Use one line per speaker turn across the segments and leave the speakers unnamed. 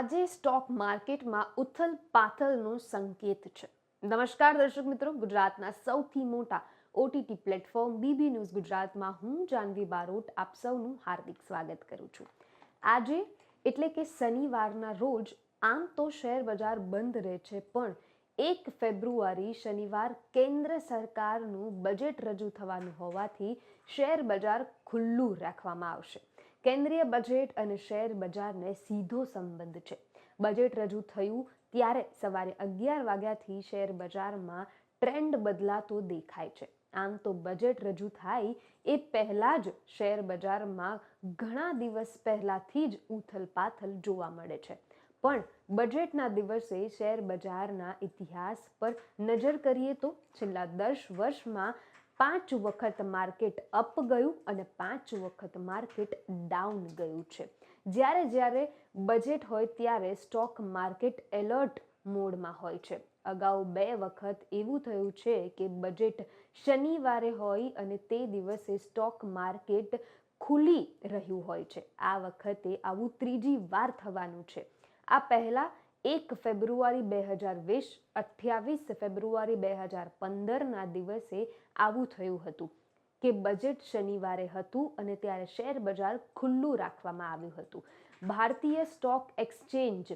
આજે સ્ટોક માર્કેટમાં ઉથલ-પાથલનો સંકેત છે. નમસ્કાર દર્શક મિત્રો, ગુજરાતના સૌથી મોટા ઓટીટી પ્લેટફોર્મ બીબી ન્યૂઝ ગુજરાતમાં હું જાનવી બારોટ આપ સૌનું હાર્દિક સ્વાગત કરું છું. આજે એટલે કે શનિવારના રોજ આમ તો શેર બજાર બંધ રહે છે, પણ 1 ફેબ્રુઆરી શનિવાર કેન્દ્ર સરકારનું બજેટ રજૂ થવાનું હોવાથી શેર બજાર ખુલ્લું રાખવામાં આવશે. કેન્દ્રીય બજેટ અને શેર બજારને સીધો સંબંધ છે. બજેટ રજૂ થયું ત્યારે સવારે 11 વાગ્યાથી શેર બજારમાં ટ્રેન્ડ બદલાતો દેખાય છે. આમ તો બજેટ રજૂ થાય એ પહેલા જ શેર બજારમાં ઘણા દિવસ પહેલાથી જ ઉથલ-પાથલ જોવા મળે છે. પણ બજેટના દિવસે શેર બજારના ઇતિહાસ પર નજર કરીએ તો છેલ્લા 10 વર્ષમાં 5 વખત માર્કેટ અપ ગયું અને 5 વખત માર્કેટ ડાઉન ગયું છે. જ્યારે બજેટ હોય ત્યારે સ્ટોક માર્કેટ એલર્ટ મોડમાં હોય છે. અગાઉ 2 વખત એવું થયું છે કે બજેટ શનિવારે હોય અને તે દિવસે સ્ટોક માર્કેટ ખુલ્લી રહ્યું હોય છે. આ વખતે આવું ત્રીજી વાર થવાનું છે. આ પહેલા 1 ફેબ્રુઆરી 2020, 28 ફેબ્રુઆરી 2015ના દિવસે આવું થયું હતું કે બજેટ શનિવારે હતું અને ત્યારે શેર બજાર ખુલ્લું રાખવામાં આવ્યું હતું. ભારતીય સ્ટોક એક્સચેન્જ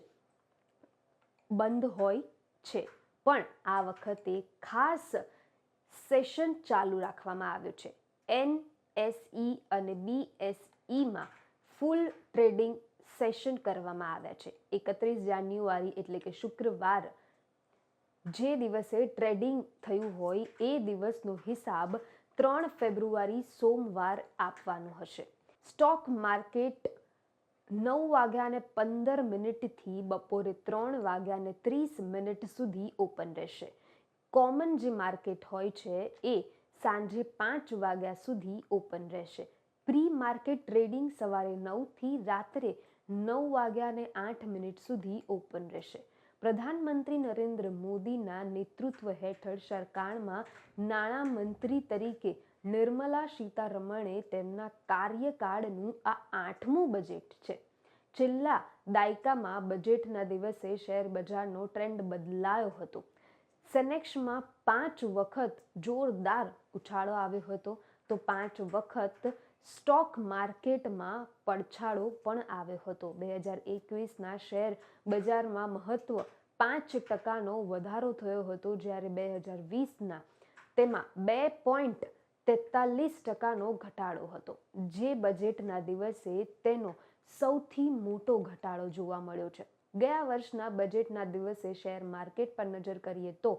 બંધ હોય છે, પણ આ વખતે ખાસ સેશન ચાલુ રાખવામાં આવ્યું છે. એનએસઈ અને બીએસઈમાં ફૂલ ટ્રેડિંગ સેશન કરવામાં આવ્યા છે. 31 જાન્યુઆરી એટલે કે શુક્રવાર જે દિવસે ટ્રેડિંગ થયું હોય એ દિવસનો હિસાબ 3 ફેબ્રુઆરી સોમવાર આપવાનો હશે. સ્ટોક માર્કેટ 9:15 થી બપોરે 3:30 સુધી ઓપન રહેશે. કોમન જે માર્કેટ હોય છે એ સાંજે 5 વાગ્યા સુધી ઓપન રહેશે. પ્રી માર્કેટ ટ્રેડિંગ સવારે 9 થી રાત્રે 9:08 સુધી ઓપન રહેશે. પ્રધાનમંત્રી નરેન્દ્ર મોદીના નેતૃત્વ હેઠળ સરકારમાં નાણામંત્રી તરીકે નિર્મલા સીતારમણે તેમના કાર્યકાળનું આ 8મું બજેટ છે. છેલ્લા દાયકામાં બજેટના દિવસે શેર બજારનો ટ્રેન્ડ બદલાયો હતો. સેન્સેક્સમાં 5 વખત જોરદાર ઉછાળો આવ્યો હતો તો 5 વખત સ્ટોક માર્કેટમાં પડછાડો પણ આવ્યો હતો. 2021ના શેર બજારમાં મહત્તમ 5% વધારો થયો હતો, જ્યારે 2020ના તેમાં 2.43% ઘટાડો હતો, જે બજેટના દિવસે તેનો સૌથી મોટો ઘટાડો જોવા મળ્યો છે. ગયા વર્ષના બજેટના દિવસે શેર માર્કેટ પર નજર કરીએ તો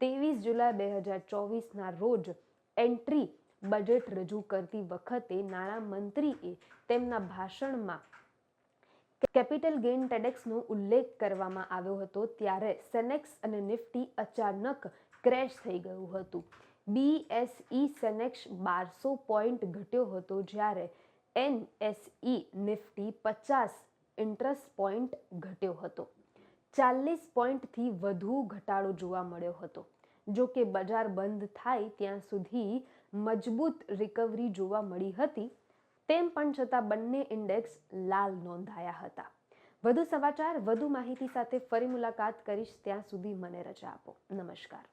23 જુલાઈ 2024ના રોજ એન્ટ્રી બજેટ રજૂ કરતી વખતે નાણામંત્રીએ તેમના ભાષણમાં કેપિટલ ગેઇન ટેક્સનો ઉલ્લેખ કરવામાં આવ્યો હતો. ત્યારે સેન્સેક્સ અને નિફ્ટી અચાનક ક્રેશ થઈ ગયું હતું. બીએસઈ સેન્સેક્સ 1200 પોઈન્ટ ઘટ્યો હતો, જ્યારે એનએસઈ નિફ્ટી 50 ઇન્ટરેસ્ટ પોઈન્ટ ઘટ્યો હતો. 40 પોઈન્ટથી વધુ ઘટાડો જોવા મળ્યો હતો. જો કે બજાર બંધ થાય ત્યાં સુધી મજબૂત રિકવરી જોવા મળી હતી. તેમ પણ છતાં બંને ઇન્ડેક્સ લાલ નોંધાયા હતા. વધુ સમાચાર, વધુ માહિતી સાથે ફરી મુલાકાત કરીશ. ત્યાં સુધી મને રજા આપો. નમસ્કાર.